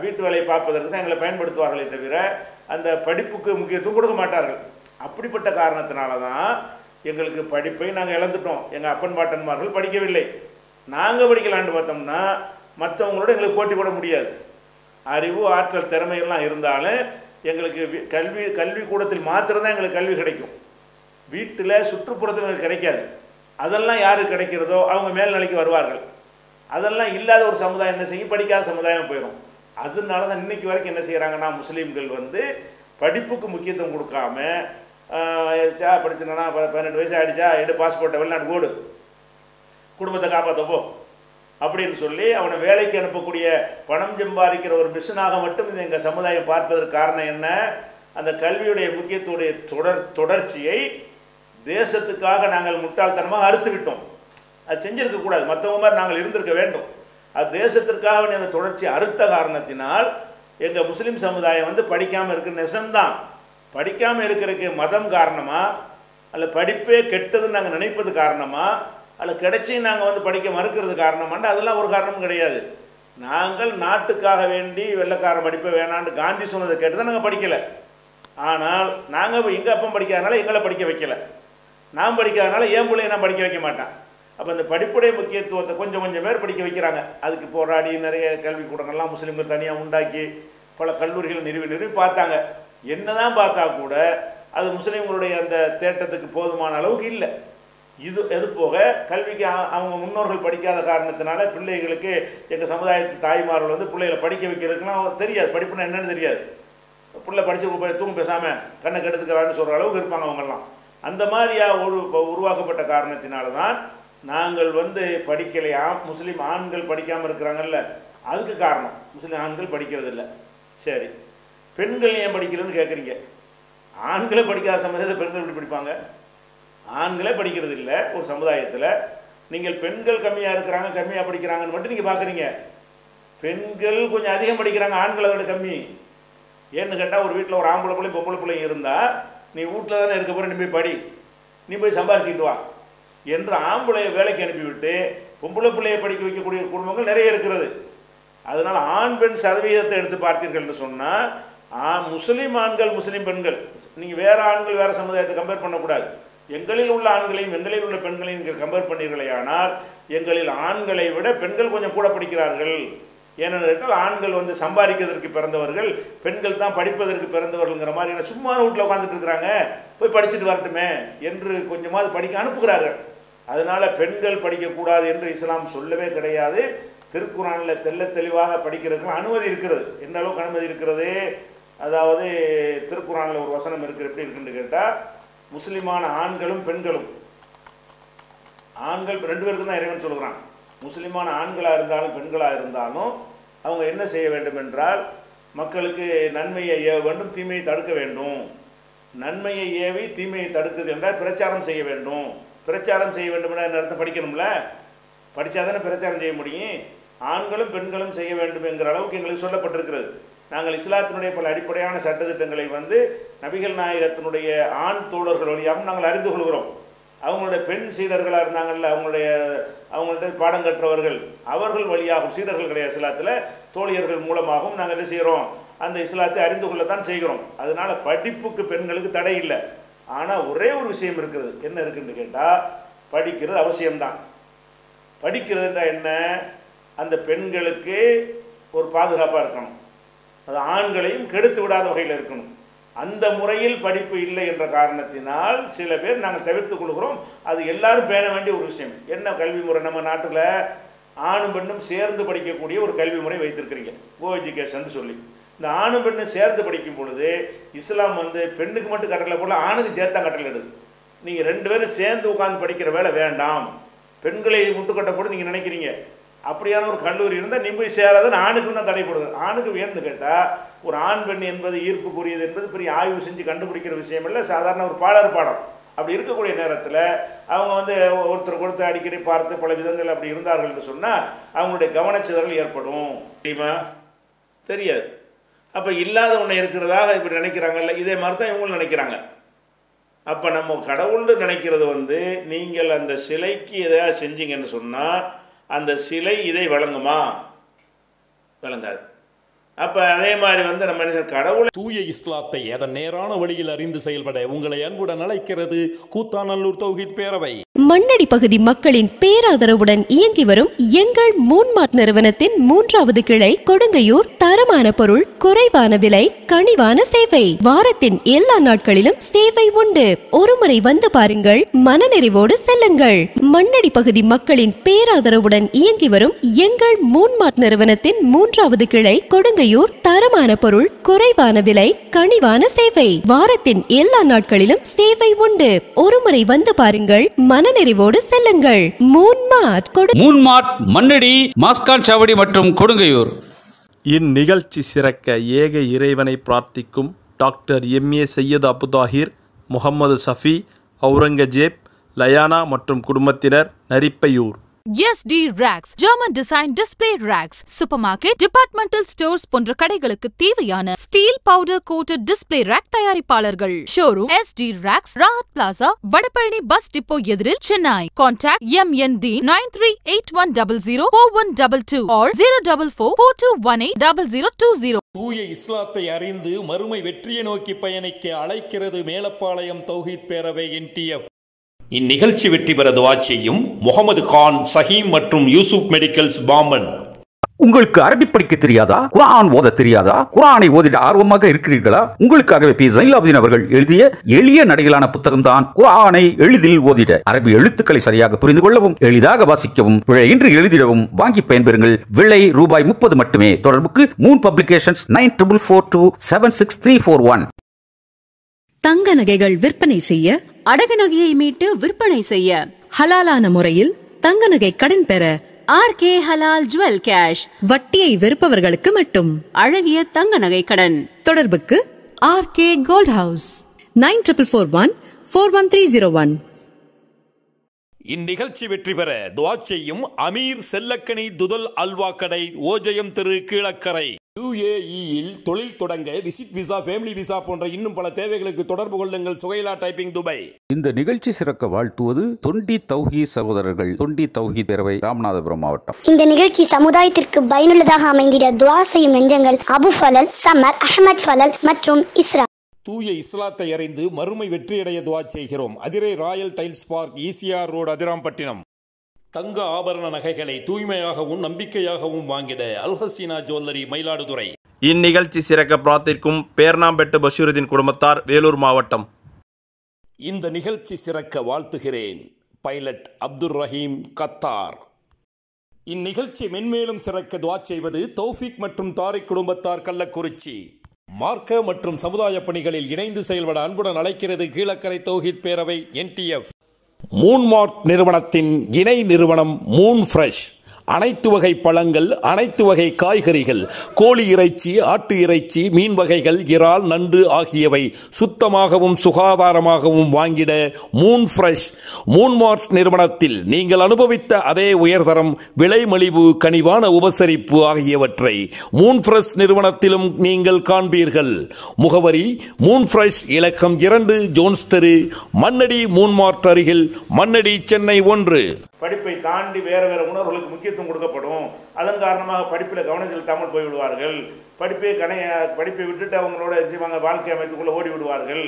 வீட்டு வேலையை பார்ப்பதற்கு தான் எங்களை பயன்படுத்துவார்களே தவிர அந்த படிப்புக்கு முக்கியத்துவம் கொடுக்க மாட்டார்கள். அப்படிப்பட்ட காரணத்தினால தான் எங்களுக்கு படிப்பை நாங்கள் இழந்துட்டோம். எங்கள் அப்பன் பாட்டன்மார்கள் படிக்கவில்லை. நாங்கள் படிக்கலான்னு பார்த்தோம்னா மற்றவங்களோட எங்களுக்கு போட்டி போட முடியாது. அறிவு, ஆற்றல், திறமையெல்லாம் இருந்தாலும் எங்களுக்கு கல்விக்கூடத்தில் மாத்திரம்தான் எங்களுக்கு கல்வி கிடைக்கும். வீட்டில் சுற்றுப்புறத்தில் எங்களுக்கு கிடைக்காது. அதெல்லாம் யாருக்கு கிடைக்கிறதோ அவங்க மேல்நிலைக்கு வருவார்கள். அதெல்லாம் இல்லாத ஒரு சமுதாயம் என்ன செய்யும்? படிக்காத சமுதாயம் போயிடும். அதனால தான் இன்றைக்கி வரைக்கும் என்ன செய்கிறாங்கன்னா, முஸ்லீம்கள் வந்து படிப்புக்கு முக்கியத்துவம் கொடுக்காம படிச்சுனா 18 வயசு ஆகிடுச்சா எடு பாஸ்போர்ட்டை வெளிநாட்டுக்கு ஓடு, குடும்பத்தை காப்பாற்றப்போ அப்படின்னு சொல்லி அவனை வேலைக்கு அனுப்பக்கூடிய பணம் சம்பாதிக்கிற ஒரு மிஷினாக மட்டும் இந்த எங்கள் சமுதாயம் பார்ப்பதற்கு காரணம் என்ன? அந்த கல்வியுடைய முக்கியத்துடைய தொடர்ச்சியை தேசத்துக்காக நாங்கள் முட்டாள்தனமாக அறுத்து விட்டோம். அது செஞ்சிருக்கக்கூடாது, மற்றவங்க மாதிரி நாங்கள் இருந்திருக்க வேண்டும். அது தேசத்திற்காக அந்த தொடர்ச்சி அறுத்த காரணத்தினால் எங்கள் முஸ்லீம் சமுதாயம் வந்து படிக்காமல் இருக்கிற நெசம்தான். படிக்காமல் இருக்கிறதுக்கு மதம் காரணமா, அல்ல படிப்பே கெட்டதுன்னு நாங்கள் நினைப்பது காரணமா, அல்ல கிடைச்சி நாங்கள் வந்து படிக்க மறுக்கிறது காரணமாண்டு அதெல்லாம் ஒரு காரணமும் கிடையாது. நாங்கள் நாட்டுக்காக வேண்டி வெள்ளைக்காரன் படிப்பை வேணான்னு காந்தி சொன்னதை கேட்டு தான் நாங்கள் படிக்கலை. ஆனால் நாங்கள் எங்கள் அப்பா படிக்காதனால எங்களை படிக்க வைக்கலை, நான் படிக்காதனால என் பிள்ளையை நான் படிக்க வைக்க மாட்டேன். அப்போ இந்த படிப்புடைய முக்கியத்துவத்தை கொஞ்சம் கொஞ்சம் பேர் படிக்க வைக்கிறாங்க. அதுக்கு போராடி நிறைய கல்விக்கூடங்கள்லாம் முஸ்லீம்கள் தனியாக உண்டாக்கி பல கல்லூரிகள் நிறுவி பார்த்தாங்க. என்ன தான் பார்த்தா கூட அது முஸ்லீம்களுடைய அந்த தேட்டத்துக்கு போதுமான அளவுக்கு இல்லை. எது போக கல்விக்கு அவங்க முன்னோர்கள் படிக்காத காரணத்தினால பிள்ளைகளுக்கு எங்கள் சமுதாயத்து தாய்மார்கள் வந்து பிள்ளைகளை படிக்க வைக்கிறதுக்குலாம் தெரியாது, படிப்புன்னா என்னன்னு தெரியாது. பிள்ளை படித்து தூங்க பேசாமல் கண்ணை கெடுத்துக்கிறான்னு சொல்கிற அளவுக்கு இருப்பாங்க அவங்கெல்லாம். அந்த மாதிரியாக உருவாக்கப்பட்ட காரணத்தினால தான் நாங்கள் வந்து படிக்கலையா. முஸ்லீம் ஆண்கள் படிக்காமல் இருக்கிறாங்கல்ல, அதுக்கு காரணம் முஸ்லீம் ஆண்கள் படிக்கிறது இல்லை. சரி, பெண்கள் ஏன் படிக்கலன்னு கேட்குறீங்க. ஆண்களே படிக்காத சமுதாயத்தில் பெண்கள் எப்படி படிப்பாங்க? ஆண்களே படிக்கிறது இல்லை ஒரு சமுதாயத்தில். நீங்கள் பெண்கள் கம்மியாக இருக்கிறாங்க, கம்மியாக படிக்கிறாங்கன்னு மட்டும் நீங்கள் பார்க்குறீங்க. பெண்கள் கொஞ்சம் அதிகம் படிக்கிறாங்க, ஆண்கள் அதோட கம்மி. ஏன்னு கேட்டால் ஒரு வீட்டில் ஒரு ஆம்பளை பிள்ளை பொம்பளை பிள்ளைங்க இருந்தால் நீ வீட்டில் தானே இருக்க போகிற, நீ போய் படி, நீ போய் சம்பாரிச்சிட்டு வா என்று ஆம்பளையை வேலைக்கு அனுப்பிவிட்டு பொம்பளை பிள்ளையை படிக்க வைக்கக்கூடிய குடும்பங்கள் நிறைய இருக்கிறது. அதனால் ஆண் பெண் சதவீதத்தை எடுத்து பார்த்தீர்கள்னு சொன்னால் முஸ்லீம் ஆண்கள் முஸ்லீம் பெண்கள், நீங்கள் வேறு ஆண்கள் வேறு சமுதாயத்தை கம்பேர் பண்ணக்கூடாது. எங்களில் உள்ள ஆண்களையும் எங்களில் உள்ள பெண்களையும் நீங்கள் கம்பேர் பண்ணீர்களே ஆனால் எங்களில் ஆண்களை விட பெண்கள் கொஞ்சம் கூட படிக்கிறார்கள். ஏனென்று கேட்டால் ஆண்கள் வந்து சம்பாதிக்கிறதற்கு பிறந்தவர்கள், பெண்கள் தான் படிப்பதற்கு பிறந்தவர்கள்ங்கிற மாதிரி சும்மா வீட்டில் உட்காந்துட்டு இருக்கிறாங்க, போய் படிச்சுட்டு வரட்டுமே என்று கொஞ்சமாவது படிக்க அனுப்புகிறார்கள். அதனால் பெண்கள் படிக்கக்கூடாது என்று இஸ்லாம் சொல்லவே கிடையாது. திருக்குறானில் தெல்ல தெளிவாக படிக்கிறதுக்கு அனுமதி இருக்கிறது. எந்த அளவுக்கு அனுமதி இருக்கிறது? அதாவது திருக்குறானில் ஒரு வசனம் இருக்குது. எப்படி இருக்குன்னு கேட்டால், முஸ்லீமான ஆண்களும் பெண்களும், ஆண்கள் 2 பேருக்கு தான் இறைவன் சொல்கிறான். முஸ்லீமான ஆண்களாக இருந்தாலும் பெண்களாக இருந்தாலும் அவங்க என்ன செய்ய வேண்டும் என்றால், மக்களுக்கு நன்மையை ஏவ வேண்டும், தீமையை தடுக்க வேண்டும். நன்மையை ஏவி தீமையை தடுக்குது என்றால் பிரச்சாரம் செய்ய வேண்டும். பிரச்சாரம் செய்ய வேண்டும் என்ற அர்த்தம் படிக்கணும்ல, படித்தா தானே பிரச்சாரம் செய்ய முடியும். ஆண்களும் பெண்களும் செய்ய வேண்டும் என்கிற அளவுக்கு எங்களுக்கு சொல்லப்பட்டிருக்கிறது. நாங்கள் இஸ்லாத்தினுடைய பல அடிப்படையான சட்டத்திட்டங்களை வந்து நபிகள் நாயகத்தினுடைய ஆண் தோழர்கள் வழியாகவும் நாங்கள் அறிந்து கொள்கிறோம். அவங்களுடைய பெண் சீடர்களாக இருந்தாங்கள்ல, அவங்கள்ட்ட பாடம் கற்றவர்கள், அவர்கள் வழியாகவும், சீடர்கள் கிடையாது இஸ்லாத்தில், தோழியர்கள் மூலமாகவும் நாங்கள் என்ன செய்கிறோம், அந்த இஸ்லாத்தை அறிந்து கொள்ளத்தான் செய்கிறோம். அதனால் படிப்புக்கு பெண்களுக்கு தடை இல்லை. ஆனால் ஒரே ஒரு விஷயம் இருக்கிறது. என்ன இருக்குன்னு கேட்டால், படிக்கிறது அவசியம்தான். படிக்கிறதுன்றா என்ன? அந்த பெண்களுக்கு ஒரு பாதுகாப்பாக இருக்கணும், அது ஆண்களையும் கெடுத்து விடாத வகையில் இருக்கணும். அந்த முறையில் படிப்பு இல்லை என்ற காரணத்தினால் சில பேர் நாங்கள் தவிர்த்து கொள்கிறோம். அது எல்லாரும் பேண வேண்டிய ஒரு விஷயம். என்ன கல்வி முறை? நம்ம நாட்டில் ஆணும் பெண்ணும் சேர்ந்து படிக்கக்கூடிய ஒரு கல்வி முறை வைத்திருக்கிறீங்க, கோ எஜுகேஷன் சொல்லி. இந்த ஆணும் பெண்ணும் சேர்ந்து படிக்கும் பொழுது இஸ்லாம் வந்து பெண்ணுக்கு மட்டும் கட்டளை போல ஆணுக்கு சேர்த்தா கட்டளை எடுது. நீங்கள் 2 பேரும் சேர்ந்து உட்காந்து படிக்கிற வேலை வேண்டாம், பெண்களை முட்டுக்கட்ட போட்டு நீங்கள் நினைக்கிறீங்க. அப்படியான ஒரு கல்லூரி இருந்தால் நீ போய் சேராதுன்னு ஆணுக்கு தான் தடைப்படுது. ஆணுக்கு வேணும்னு கேட்டால், ஒரு ஆண் பெண் என்பது ஈர்ப்புக்குரியது என்பது பெரிய ஆய்வு செஞ்சு கண்டுபிடிக்கிற விஷயம் இல்லை, சாதாரண ஒரு பாடம். அப்படி இருக்கக்கூடிய நேரத்தில் அவங்க வந்து ஒருத்தருக்கு ஒருத்தர் அடிக்கடி பார்த்து பல விதங்கள் அப்படி இருந்தார்கள் என்று சொன்னால் அவங்களுடைய கவனச்சிதறல் ஏற்படும். தெரியுமா? தெரியாது. அப்போ இல்லாத ஒன்று இருக்கிறதாக இப்படி நினைக்கிறாங்கல்ல, இதே மாதிரி தான் இவங்களும் நினைக்கிறாங்க. அப்போ நம்ம கடவுள்னு நினைக்கிறது வந்து, நீங்கள் அந்த சிலைக்கு எதாவது செஞ்சீங்கன்னு சொன்னால் அந்த சிலை இதை வழங்குமா? வழங்காது. அப்போ அதே மாதிரி வந்து நம்ம கடவுளை, தூய இஸ்லாத்தை அதன் நேரான வழியில் அறிந்து செயல்பட உங்களை அன்புடன் அழைக்கிறது கூத்தாநல்லூர் தௌஹீத் பேரவை. மண்ணடி பகுதி மக்களின் பேராதரவுடன் இயங்கி வரும் எங்கள் மூன்மார்ட் நிறுவனத்தின் 3வது கிளை கொடுங்கையூர். தரமான பொருள், குறைவான விலை, கனிவான சேவை. வாரத்தின் எல்லா நாட்களிலும் சேவை உண்டு. ஒருமுறை வந்து பாருங்கள், மனநிறைவோடு செல்லுங்கள். மண்ணடி பகுதி மக்களின் பேராதரவுடன் இயங்கி வரும் எங்கள் மூன்மார்ட் நிறுவனத்தின் 3வது கிளை கொடுங்கையூர். தரமான பொருள், குறைவான விலை, கனிவான சேவை. வாரத்தின் எல்லா நாட்களிலும் சேவை உண்டு. ஒருமுறை வந்து பாருங்கள், மனநிறைவோடு செல்லுங்கள். மூன்மார்ட் மண்ணடி, மாஸ்கான் சாவடி மற்றும் கொடுங்கையூர். இந்நிகழ்ச்சி சிறக்க ஏக இறைவனை பிரார்த்திக்கும் டாக்டர் எம்ஏ சையது அபுதாஹிர், முகமது சஃபி, அவுரங்கஜேப், லயானா மற்றும் குடும்பத்தினர், Narippaiyur. SD Racks, German Design Display Racks, Supermarket, Departmental Stores போன்ற கடைகளுக்கு தேவையான steel powder coated display rack தயாரிப்பாளர்கள். Showroom SD Racks, Rahat plaza, Vadapalani bus depot எதிரில், சென்னை. Contact MND 9381004122 or 04442180020. தூய இஸ்லாத்தை அறிந்து மறுமை வெற்றியை நோக்கி பயணிக்க அழைக்கிறது மேலப்பாளையம் தௌஹீத் பேரவை NTF. இந்நிகழ்ச்சி வெற்றி பெற துஆ செய்யும் முகமது கான், சஹீம் மற்றும் யூசுப் மெடிக்கல்ஸ், பாம்பன். உங்களுக்கு அரபி படிக்க தெரியாதா? குர்ஆன் ஓத தெரியாதா? குர்ஆனை ஓதிட ஆர்வமாக இருக்கிறீர்களா? உங்களுக்காகவே பி ஜைனுலாப்தீன் அவர்கள் எழுதிய எளிய நடையிலான புத்தகம் தான் குர்ஆனை எளிதில் ஓதிட. அரபி எழுத்துக்களை சரியாக புரிந்து கொள்ளவும், எளிதாக வாசிக்கவும், பிழையின்றி எழுதிடவும் வாங்கி பயன்பெறுங்கள். விலை ரூபாய் 30 மட்டுமே. தொடர்புக்கு மூன் பப்ளிகேஷன்ஸ் 9442763341. தங்க நகைகள் விற்பனை செய்ய, அடகு நகையை மீட்டு விற்பனை செய்ய, ஹலாலான முறையில் தங்க நகை கடன் பெற RK ஹலால் ஜுவல் கேஷ். வட்டியை வெறுப்பவர்களுக்கு மட்டும் அழகிய தங்க நகை கடன். தொடர்புக்கு RK கோல்ட் ஹவுஸ் 9441411301. இந்நிகழ்ச்சி வெற்றி பெற துஆ செய்யும் அமீர் செல்லக்கனி துதல் அல்வா கடை, ஓஜயம் தெரு, கீழக்கரை. UAE-யில் தொழில் தொடங்க விசிட் விசா, ஃபேமிலி விசா போன்ற இன்னும் பல தேவைகளுக்கு தொடர்பு கொள்ளுங்கள். சுகைலா டைப்பிங், துபாய். இந்த நிகழ்ச்சி சிறக்க வாழ்த்துவது தொண்டி தௌஹீத் சகோதரர்கள், தொண்டி தௌஹீத் பேரவை, ராமநாதபுரம் மாவட்டம். இந்த நிகழ்ச்சி சமுதாயத்திற்கு பயனுள்ளதாக அமைந்திட துஆ செய்யும் நெஞ்சங்கள் அபு ஃபலல், சமர், அஹமத் ஃபலல் மற்றும் இஸ்ரா. தூய இஸ்லாத்தை அறிந்து மறுமை வெற்றியடைய துஆ செய்கிறோம். Adirai Royal tiles park, ECR road, Adirampattinam. தங்க ஆபரண நகைகளை தூய்மையாகவும் நம்பிக்கையாகவும் வாங்கிட அல்ஹசீனா ஜுவல்லரி, மயிலாடுதுறை. இந்நிகழ்ச்சி சிறக்க பிரார்த்திக்கும் பேர்ணாம்பெட்டு பஷீருதீன் குடும்பத்தார், வேலூர் மாவட்டம். இந்த நிகழ்ச்சி சிறக்க வாழ்த்துகிறேன் பைலட் அப்துல் ரஹீம், கத்தார். இந்நிகழ்ச்சி மென்மேலும் சிறக்க துஆ செய்வது தௌஃபிக் மற்றும் தாரிக் குடும்பத்தார், கள்ளக்குறிச்சி. மார்க்க மற்றும் சமுதாய பணிகளில் இணைந்து செயல்பட அன்புடன் அழைக்கிறது கீழக்கரை தௌஹீத் பேரவை NTF. மூன்மார்ட் நிறுவனத்தின் இணை நிறுவனம் மூன் ஃப்ரெஷ். அனைத்து வகை பழங்கள், அனைத்து வகை காய்கறிகள், கோழி இறைச்சி, ஆட்டு இறைச்சி, மீன் வகைகள், இறால், நண்டு ஆகியவை சுத்தமாகவும் சுகாதாரமாகவும் வாங்கிட மூன் ஃப்ரெஷ். மூன்மார்ட் நிறுவனத்தில் நீங்கள் அனுபவித்த அதே உயர்தரம், விலை மலிவு, கனிவான உபசரிப்பு ஆகியவற்றை மூன் ஃப்ரெஷ் நிறுவனத்திலும் நீங்கள் காண்பீர்கள். முகவரி மூன் ஃப்ரெஷ், இலக்கம் 2, ஜோன்ஸ் தெரு, மண்ணடி, மூன்மார்ட் அருகில், மண்ணடி, சென்னை 1. படிப்பை தாண்டி வேறு வேறு உணர்வுகளுக்கு முக்கியத்துவம் கொடுக்கப்படும். அதன் காரணமாக படிப்பில் கவனம் செலுத்தாமல் போய்விடுவார்கள். படிப்பை விட்டுட்டு அவங்களோட செய்வாங்க, வாழ்க்கை அமைத்துக்குள்ளே ஓடி விடுவார்கள்.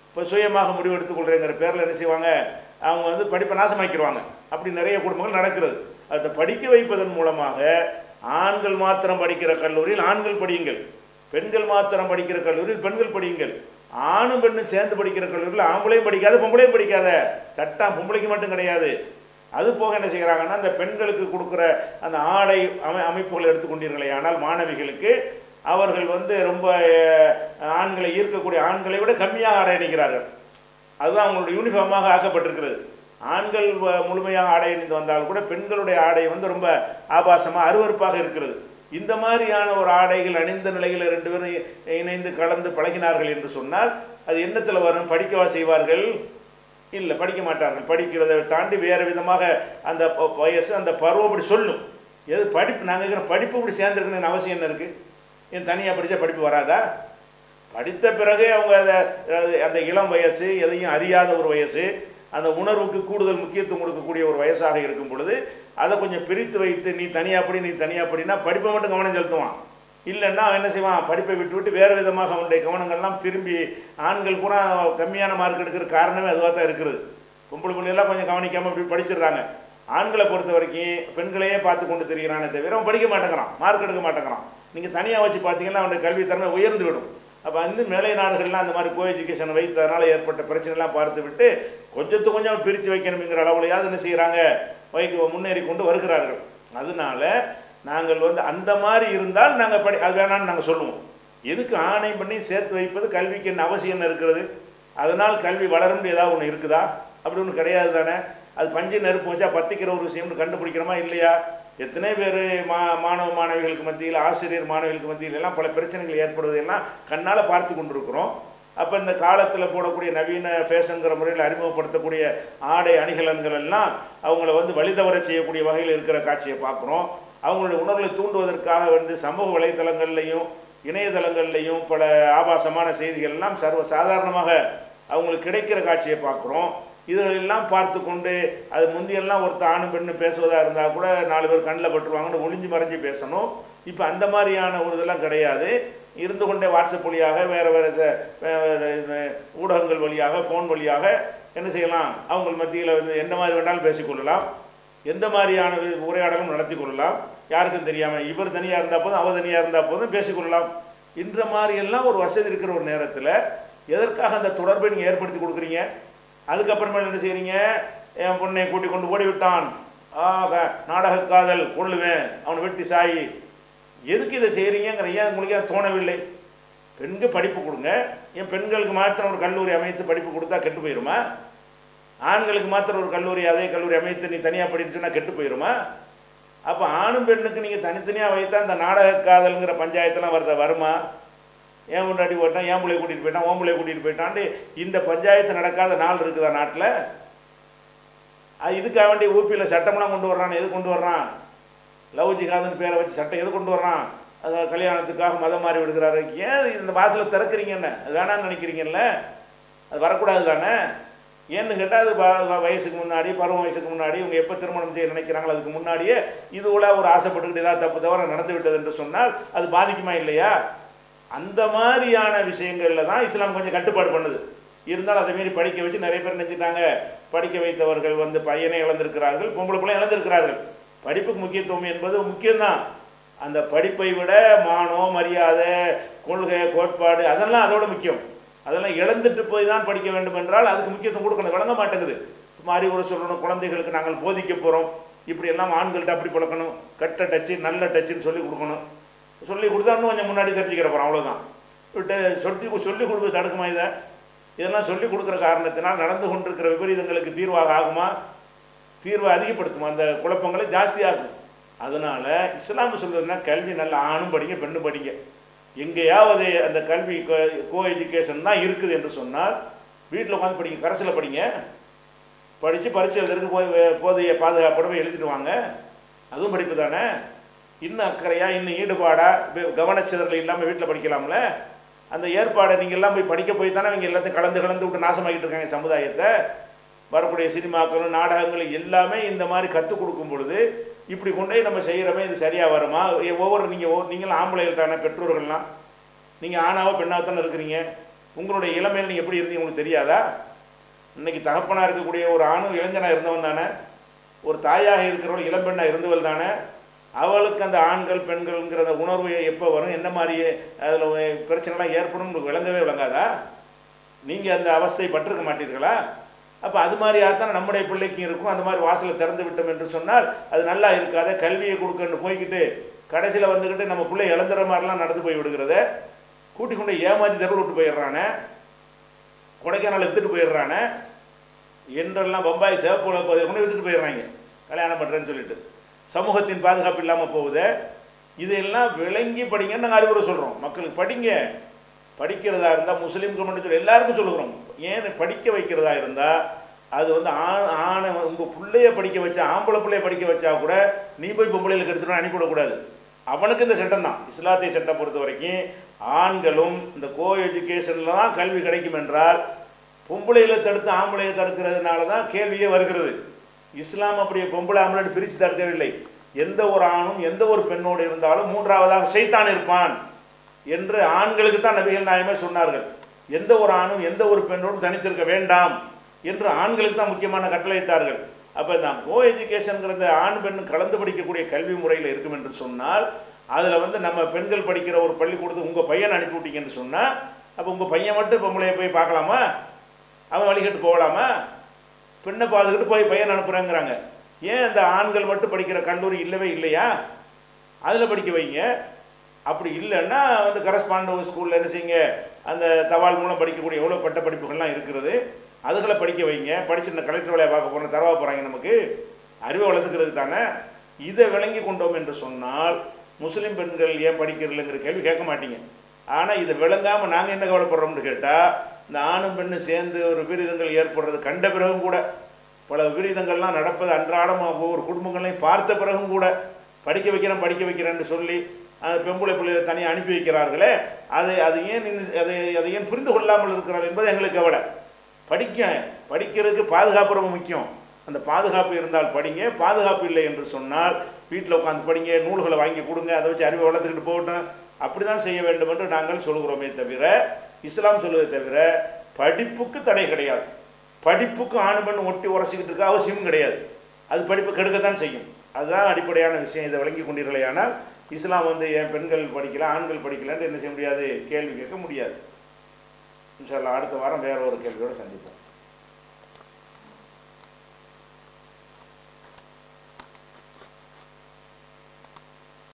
இப்போ சுயமாக முடிவெடுத்துக்கொள்கிறேங்கிற பேரில் என்ன செய்வாங்க, அவங்க படிப்பை நாசமாக்கிடுவாங்க. அப்படி நிறைய குடும்பங்கள் நடக்கிறது. அதை படிக்க வைப்பதன் மூலமாக ஆண்கள் மாத்திரம் படிக்கிற கல்லூரியில் ஆண்கள் படியுங்கள், பெண்கள் மாத்திரம் படிக்கிற கல்லூரியில் பெண்கள் படியுங்கள், ஆணும் பெண்ணும் சேர்ந்து படிக்கிற கல்லூரியில் ஆம்பளையும் படிக்காத பொம்பளையும் படிக்காத. சட்டம் பொம்பளைக்கு மட்டும் கிடையாது. அது போக என்ன செய்கிறாங்கன்னா, அந்த பெண்களுக்கு கொடுக்குற அந்த ஆடை அமைப்புகள் எடுத்துக்கொண்டீர்களே, ஆனால் மாணவிகளுக்கு அவர்கள் ரொம்ப ஆண்களை ஈர்க்கக்கூடிய ஆண்களை விட கம்மியாக ஆடை அணிகிறார்கள். அதுதான் அவங்களுடைய யூனிஃபார்மாக ஆக்கப்பட்டிருக்கிறது. ஆண்கள் முழுமையாக ஆடை அணிந்து வந்தால் கூட பெண்களுடைய ஆடை ரொம்ப ஆபாசமாக அருவருப்பாக இருக்கிறது. இந்த மாதிரியான ஒரு ஆடைகள் அணிந்த நிலையில் 2 பேரும் இணைந்து கலந்து பழகினார்கள் என்று சொன்னால் அது என்னத்தில் வரும்? படிக்கவா செய்வார்கள்? இல்லை, படிக்க மாட்டார்கள். படிக்கிறதை தாண்டி வேறு விதமாக அந்த வயசு, அந்த பருவம் அப்படி சொல்லும். எது படிப்பு, நாங்கள் இருக்கிற படிப்பு இப்படி சேர்ந்துருக்குன்னு அவசியம் என்ன இருக்குது? ஏன் தனியாக படித்தா படிப்பு வராதா? படித்த பிறகு அவங்க அந்த இளம் வயசு, எதையும் அறியாத ஒரு வயசு, அந்த உணர்வுக்கு கூடுதல் முக்கியத்துவம் கொடுக்கக்கூடிய ஒரு வயசாக இருக்கும் பொழுது அதை கொஞ்சம் பிரித்து வைத்து நீ தனியாக படி, நீ தனியாக படினா படிப்பை மட்டும் கவனம் செலுத்துவான். இல்லைன்னா என்ன செய்வான், படிப்பை விட்டு வேறு விதமாக அவனுடைய கவனங்கள்லாம் திரும்பி ஆண்கள் பூரா கம்மியான மார்க் எடுக்கிற காரணமே அதுவாக தான் இருக்கிறது. பொம்பளை பிள்ளையெல்லாம் கொஞ்சம் கவனிக்காமல் இப்படி படிச்சிடுறாங்க. ஆண்களை பொறுத்த வரைக்கும் பெண்களையே பார்த்து கொண்டு தெரிகிறானே தவிர அவன் படிக்க மாட்டேங்கிறான், மார்க் எடுக்க மாட்டேங்கிறான். நீங்கள் தனியாக வச்சு பார்த்தீங்கன்னா அவனுடைய கல்வி திறமை உயர்ந்து விடும். அப்போ மேலை நாடுகள்லாம் அந்த மாதிரி கோ எஜுகேஷன் வைத்ததனால் ஏற்பட்ட பிரச்சனைலாம் பார்த்து விட்டு கொஞ்சம் பிரித்து வைக்கணுங்கிற அளவுலையாவது என்ன செய்கிறாங்க, முன்னேறி கொண்டு வருகிறார்கள். அதனால நாங்கள் அந்த மாதிரி இருந்தால் நாங்கள் அது வேணான்னு நாங்கள் சொல்லுவோம். எதுக்கு ஆணை பண்ணி சேர்த்து வைப்பது? கல்விக்கு என்ன அவசியம் என்ன இருக்கிறது? அதனால் கல்வி வளரும் ஏதாவது ஒன்று இருக்குதா? அப்படி ஒன்று கிடையாது தானே. அது பஞ்சு நெருப்பு வச்சா பற்றிக்கிற ஒரு விஷயம்னு கண்டுபிடிக்கிறோமா இல்லையா? எத்தனை பேர் மாணவ மாணவிகளுக்கு மத்தியில், ஆசிரியர் மாணவிகளுக்கு மத்தியில் எல்லாம் பல பிரச்சனைகள் ஏற்படுவதெல்லாம் கண்ணால் பார்த்து கொண்டிருக்கிறோம். அப்போ இந்த காலத்தில் போடக்கூடிய நவீன ஃபேஷனுங்கிற முறையில் அறிமுகப்படுத்தக்கூடிய ஆடை அணிகலன்கள் எல்லாம் அவங்கள வழிதவர செய்யக்கூடிய வகையில் இருக்கிற காட்சியை பார்க்குறோம். அவங்களுடைய உணர்வுகளை தூண்டுவதற்காக சமூக வலைத்தளங்கள்லையும் இணையதளங்கள்லையும் பல ஆபாசமான செய்திகள் எல்லாம் சர்வ சாதாரணமாக அவங்களுக்கு கிடைக்கிற காட்சியை பார்க்குறோம். இதெல்லாம் பார்த்து கொண்டு அது முந்தியெல்லாம் ஒருத்தர் ஆணும் பெண்ணு பேசுவதாக இருந்தால் கூட 4 பேர் கண்ணில் பட்டுருவாங்கன்னு ஒளிஞ்சு மறைஞ்சு பேசணும். இப்போ அந்த மாதிரியான ஒரு இதெல்லாம் கிடையாது. இருந்து கொண்டே வாட்ஸ்அப் வழியாக வேறு ஊடகங்கள் வழியாக ஃபோன் வழியாக என்ன செய்யலாம், அவங்க மத்தியில் எந்த மாதிரி வேண்டாலும் பேசிக்கொள்ளலாம், எந்த மாதிரியான உரையாடலும் நடத்தி கொள்ளலாம். யாருக்கும் தெரியாமல் இவர் தனியாக இருந்தால் போதும் அவர் தனியாக இருந்தால் போதும் பேசிக்கொள்ளலாம். இந்த மாதிரியெல்லாம் ஒரு வசதி இருக்கிற ஒரு நேரத்தில் எதற்காக அந்த தொடர்பை நீங்கள் ஏற்படுத்தி கொடுக்குறீங்க? அதுக்கப்புறமேல என்ன செய்கிறீங்க, என் பொண்ணை கூட்டி கொண்டு ஓடிவிட்டான், நாடக காதல், கொள்ளுவேன், அவனை வெட்டி சாயி. எதுக்கு இதை செய்கிறீங்கிற ஏன் உங்களுக்கு தோணவில்லை? பெண்கள் படிப்பு கொடுங்க. ஏன் பெண்களுக்கு மாத்திரம் ஒரு கல்லூரி அமைத்து படிப்பு கொடுத்தா கெட்டு போயிடுமா? ஆண்களுக்கு மாத்திரம் ஒரு கல்லூரி, அதே கல்லூரி அமைத்து நீ தனியாக படிச்சுன்னா கெட்டு போயிடுமா? அப்போ ஆணும் பெண்ணுக்கு நீங்கள் தனித்தனியாக வைத்தா இந்த நாடக காதல்ங்கிற பஞ்சாயத்தெல்லாம் வருமா? ஏன் முன்னாடி ஓட்டான், ஏன் பிள்ளைய கூட்டிகிட்டு போயிட்டான், ஓன் பிள்ளைய கூட்டிகிட்டு போயிட்டான்ட்டு இந்த பஞ்சாயத்து நடக்காத நாள் இருக்குதா நாட்டில்? இதுக்காக வேண்டிய ஊபியில் சட்டமெல்லாம் கொண்டு வர்றான். எது கொண்டு வர்றான்? லவ் ஜிஹாதுன்னு பேரை வச்சு சட்டம் எது கொண்டு வர்றான்? அது கல்யாணத்துக்காக மதம் மாறி விடுகிறாரு. ஏன் இந்த வாசலை திறக்கிறீங்கன்னு? அது வேணான்னு நினைக்கிறீங்கல்ல? அது வரக்கூடாது தானே. ஏன்னு கேட்டால் அது வயசுக்கு முன்னாடி, பருவம் வயசுக்கு முன்னாடி இவங்க எப்போ திருமணம் செய்ய நினைக்கிறாங்களோ அதுக்கு முன்னாடியே இதுவோட ஒரு ஆசைப்பட்டுக்கிட்டு ஏதாவது தப்பு தவிர நடந்து விட்டது என்று சொன்னால் அது பாதிக்குமா இல்லையா? அந்த மாதிரியான விஷயங்களில் தான் இஸ்லாம் கொஞ்சம் கட்டுப்பாடு பண்ணுது. இருந்தாலும் அதை மாரி படிக்க வச்சு நிறைய பேர் நினைச்சிட்டாங்க. படிக்க வைத்தவர்கள் பையனை இழந்திருக்கிறார்கள், பொம்பளை பிள்ளை இழந்திருக்கிறார்கள். படிப்புக்கு முக்கியத்துவம் என்பது முக்கியம்தான். அந்த படிப்பை விட மானம், மரியாதை, கொள்கை, கோட்பாடு அதெல்லாம் அதோட முக்கியம். அதெல்லாம் இழந்துட்டு போய் தான் படிக்க வேண்டும் என்றால் அதுக்கு முக்கியத்துவம் கொடுக்கணும். வழங்க மாட்டேங்குது. மாறி ஒரு சொல்லணும், குழந்தைகளுக்கு நாங்கள் போதிக்க போகிறோம், இப்படி எல்லாம் ஆண்கள்கிட்ட அப்படி பழக்கணும், கட்ட டச்சு நல்ல டச்சுன்னு சொல்லி கொடுக்கணும். சொல்லி கொடுத்தான்னு கொஞ்சம் முன்னாடி தெரிஞ்சுக்கிற போகிறோம், அவ்வளோதான். விட்டு சொல்லி கொடுக்க தடுக்குமா? இதெல்லாம் சொல்லி கொடுக்குற காரணத்தினால் நடந்து கொண்டிருக்கிற விபரீதங்களுக்கு தீர்வாக ஆகுமா? தீர்வை அதிகப்படுத்துமா? அந்த குழப்பங்களை ஜாஸ்தியாகும். அதனால் இஸ்லாம் சொல்கிறதுனா கல்வி நல்ல ஆணும் படிங்க பெண்ணும் படிங்க. எங்கேயாவது அந்த கல்வி கோ எஜுகேஷன் தான் இருக்குது என்று சொன்னால் வீட்டில் உட்காந்து படிங்க, கரசில் படிங்க. படித்து பரீட்சை எழுதுறதுக்கு போதைய பாதுகாப்போட எழுதிட்டு வாங்க. அதுவும் படிப்பு தானே. இன்னும் அக்கறையாக, இன்னும் ஈடுபாடாக, கவனச்சிதறல் இல்லாமல் வீட்டில் படிக்கலாம்ல. அந்த ஏற்பாடை நீங்கள் எல்லாம் போய் படிக்க போய் தானே அவங்க எல்லாத்தையும் கலந்து விட்டு நாசமாக்கிட்டு இருக்காங்க சமுதாயத்தை. வரக்கூடிய சினிமாக்களும் நாடகங்களும் எல்லாமே இந்த மாதிரி கற்றுக் கொடுக்கும் பொழுது இப்படி கொண்டே நம்ம செய்கிறோமே, இது சரியாக வருமா? நீங்களும் ஆம்பளைகள் தானே, பெற்றோர்கள்லாம் நீங்கள் ஆணாவோ பெண்ணாக தானே இருக்கிறீங்க. உங்களுடைய இளமையில் நீங்கள் எப்படி இருந்தீங்க உங்களுக்கு தெரியாதா? இன்றைக்கி தகப்பனாக இருக்கக்கூடிய ஒரு ஆணும் இளைஞனாக இருந்தவன் தானே, ஒரு தாயாக இருக்கிறவள் இளம்பெண்ணாக இருந்தவள் தானே. அவளுக்கு அந்த ஆண்கள் பெண்கள்ங்கிற அந்த உணர்வு எப்போ வரும், என்ன மாதிரி அதில் பிரச்சனைலாம் ஏற்படும் உங்களுக்கு விளங்கவே விளங்காதா? நீங்கள் அந்த அவஸ்தை பட்டிருக்க மாட்டீர்களா? அப்போ அது மாதிரியாக தான் நம்முடைய பிள்ளைக்கும் இருக்கும். அந்த மாதிரி வாசலை திறந்து விட்டோம் என்று சொன்னால் அது நல்லா இருக்காத. கல்வியை கொடுக்கன்னு போய்கிட்டு கடைசியில் வந்துக்கிட்டு நம்ம பிள்ளை இழந்துற மாதிரிலாம் நடந்து போய் விடுகிறத, கூட்டி கொண்டு ஏமாற்றி தெருவில் விட்டு போயிடுறானே, கொடைக்கானல் விற்றுட்டு போயிடுறானே என்றெல்லாம் பம்பாய் சேவப்போல பகுதியில் கொண்டு விற்றுட்டு போயிடுறாங்க கல்யாணம் பண்ணுறேன்னு சொல்லிட்டு. சமூகத்தின் பாதுகாப்பு இல்லாமல் போகுது. இதெல்லாம் விளங்கி படிங்கன்னு நாங்கள் அறிவுரை சொல்கிறோம். மக்களுக்கு படிங்க. படிக்கிறதா இருந்தால் முஸ்லீம்க்கு மட்டும் சொல்லி எல்லாருக்கும் சொல்லுகிறோம். ஏன் படிக்க வைக்கிறதா இருந்தால் அது ஆணை உங்கள் பிள்ளைய படிக்க வச்சா, ஆம்பளை பிள்ளைய படிக்க வச்சா கூட நீ போய் பொம்பளைகளுக்கு எடுத்துகிட்டு அனுப்பிவிடக்கூடாது. அவனுக்கு இந்த சட்டம் தான். இஸ்லாத்திய சட்டம் பொறுத்த வரைக்கும் ஆண்களும் இந்த கோ எஜுகேஷனில் தான் கல்வி கிடைக்கும் என்றால் பொம்பளைகளை தடுத்து ஆம்பளையை தடுக்கிறதுனால தான் கேள்வியே வருகிறது. இஸ்லாம் அப்படியே பொம்பளை ஆம்பளை பிரித்து தடுக்கவில்லை. எந்த ஒரு ஆணும் எந்த ஒரு பெண்ணோடு இருந்தாலும் மூன்றாவதாக ஷைத்தான் இருப்பான் என்று ஆண்களுக்கு தான் நபிகள் நாயகமே சொன்னார்கள். எந்த ஒரு ஆணும் எந்த ஒரு பெண்ணோடும் தனித்திருக்க வேண்டாம் என்று ஆண்களுக்கு தான் முக்கியமான கட்டளையிட்டார்கள். அப்போ இந்த கோ எஜுகேஷனுங்கிற இந்த ஆண் பெண் கலந்து படிக்கக்கூடிய கல்வி முறையில் இருக்கும் என்று சொன்னால், அதில் வந்து நம்ம பெண்கள் படிக்கிற ஒரு பள்ளிக்கூடத்துக்கு உங்கள் பையனை அனுப்பி விட்டீங்கன்னு சொன்னால், அப்போ உங்கள் பையன் மட்டும் பொம்பளையை போய் பார்க்கலாமா? அவன் வழிகட்டு போகலாமா? பெண்ணை பார்த்துக்கிட்டு போய் பையன் அனுப்புகிறாங்கிறாங்க. ஏன் இந்த ஆண்கள் மட்டும் படிக்கிற கல்லூரி இல்லவே இல்லையா? அதில் படிக்க வைங்க. அப்படி இல்லைன்னா வந்து கரஸ்பாண்ட் ஸ்கூலில் என்ன செய்யுங்க, அந்த தபால் மூலம் படிக்கக்கூடிய எவ்வளோ பட்ட படிப்புகள்லாம் இருக்கிறது, அதுகளை படிக்க வைங்க. படிச்சு இந்த கலெக்டர் வேலையை பார்க்க போகிறோம், தரவா போகிறாங்க, நமக்கு அறிவை வளர்த்துக்கிறது தானே. இதை விளங்கி கொண்டோம் என்று சொன்னால் முஸ்லீம் பெண்கள் ஏன் படிக்கிறதில்லைங்கிற கேள்வி கேட்க மாட்டீங்க. ஆனால் இதை விளங்காமல் நாங்கள் என்ன கவலைப்படுறோம்னு கேட்டால், இந்த ஆணும் பெண்ணும் சேர்ந்து ஒரு விபரீதங்கள் ஏற்படுறது கண்ட பிறகும் கூட, பல விபரீதங்கள்லாம் நடப்பது அன்றாடம் ஒவ்வொரு குடும்பங்களையும் பார்த்த பிறகும் கூட படிக்க வைக்கிறேன்னு சொல்லி அந்த பெம்புளை பிள்ளைகளை தனியாக அனுப்பி வைக்கிறார்களே, அது ஏன் புரிந்து கொள்ளாமல் இருக்கிறார்கள் என்பது எங்களுக்கு கவலை. படிக்கிறதுக்கு பாதுகாப்பு ரொம்ப முக்கியம். அந்த பாதுகாப்பு இருந்தால் படிங்க. பாதுகாப்பு இல்லை என்று சொன்னால் வீட்டில் உட்காந்து படிங்க, நூல்களை வாங்கி கொடுங்க, அதை வச்சு அறிவை வளர்த்துக்கிட்டு போகட்டும். அப்படி தான் செய்ய வேண்டும் என்று நாங்கள் சொல்கிறோமே தவிர, இஸ்லாம் சொல்வதை தவிர படிப்புக்கு தடை கிடையாது. படிப்புக்கு ஆணு பெண் ஒட்டி உரசிக்கிட்டு இருக்க அவசியமும் கிடையாது. அது படிப்பு கெடுக்கத்தான் செய்யும். அதுதான் அடிப்படையான விஷயம். இதை விளங்கி கொண்டீர்களேயானால் இஸ்லாம் வந்து ஏன் பெண்கள் படிக்கலாம் ஆண்கள் படிக்கலான்னு என்ன செய்ய முடியாது, கேள்வி கேட்க முடியாது. இன்ஷா அல்லாஹ் அடுத்த வாரம் வேற ஒரு கேள்வியோடு சந்திப்போம்.